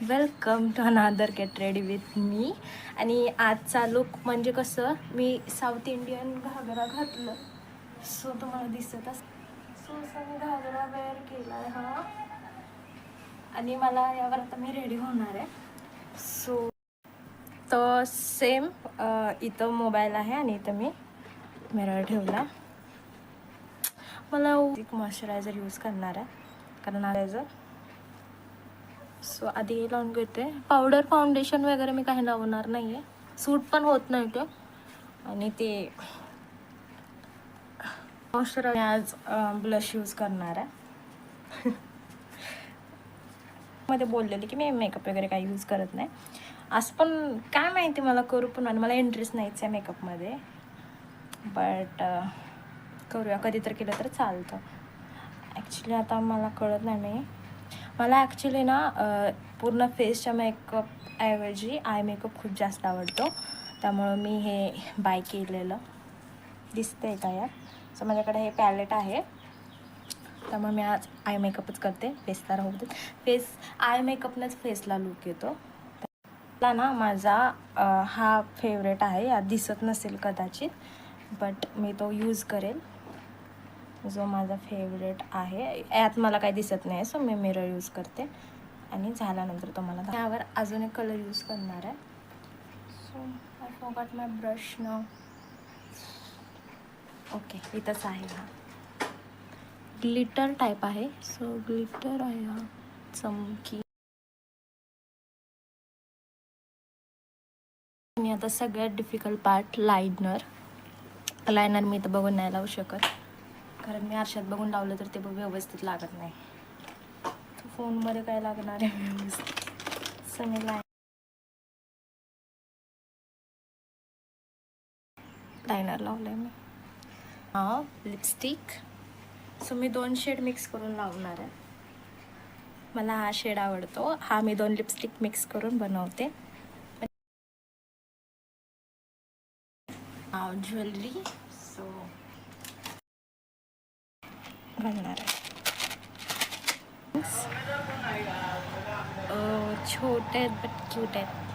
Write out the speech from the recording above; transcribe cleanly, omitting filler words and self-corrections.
Welcome to another get ready with me. आणि आजचा look म्हणजे कसं, मी साऊथ इंडियन घागरा घातलं. सो तुम्हाला दिसत सो मी घागरा वेअर केला आहे हा. आणि मला यावर आता मी रेडी होणार आहे. सो तर सेम इथं मोबाईल आहे आणि इथं मी मिरर ठेवला. मला मॉइश्चरायझर यूज करणार आहे कारण मॉइश्चरायझर. सो आधी लावून घेते. पावडर फाउंडेशन वगैरे मी काही लावणार नाही आहे, सूट पण होत नाही ते. आणि ते मॉइश्चरायझर आज ब्लश यूज करणार आहे. मध्ये बोललेली की मी मेकअप वगैरे काही यूज करत नाही. असं पण काय माहिती, मला करू पण मला इंटरेस्ट नाहीच आहे मेकअपमध्ये. बट करूया, कधी तर केलं तर चालतं. ॲक्च्युली आता मला कळत नाही. मला ॲक्च्युली ना पूर्ण फेसच्या मेकअपऐवजी आय मेकअप खूप जास्त आवडतो. त्यामुळं मी हे बाय केलेलं दिसतंय का यार. सो माझ्याकडे हे पॅलेट आहे, त्यामुळे मी आज आय मेकअपच करते. फेसला राहू दे, फेस आय मेकअपनंच फेसला लुक येतो. मला ना माझा हा फेवरेट आहे. यात दिसत नसेल कदाचित, बट मी तो यूज करेल. जो माझा फेवरेट आहे, यात मला काही दिसत नाही. सो मी मिरर यूज करते आणि झाल्यानंतर तुम्हाला त्यावर अजून एक कलर यूज करणार आहे. So I forgot my brush now. Okay, इथंच आहे. हा ग्लिटर टाईप आहे. सो ग्लिटर आहे हा, चमकी. आणि आता सगळ्यात डिफिकल्ट पार्ट, लायनर मी तर बघून नाही लावू शकत, कारण मी आरशात बघून लावलं तर ते व्यवस्थित लागत नाही. फोनमध्ये काय लागणार आहे व्यवस्थित. सो मी लायनर लावलं आहे मी. हा लिपस्टिक. सो मी 2 शेड मिक्स करून लावणार आहे. मला हा शेड आवडतो. हा मी 2 लिपस्टिक मिक्स करून बनवते. ज्वेलरी सो घालणार आहे. छोटे आहेत बट क्यूट आहेत.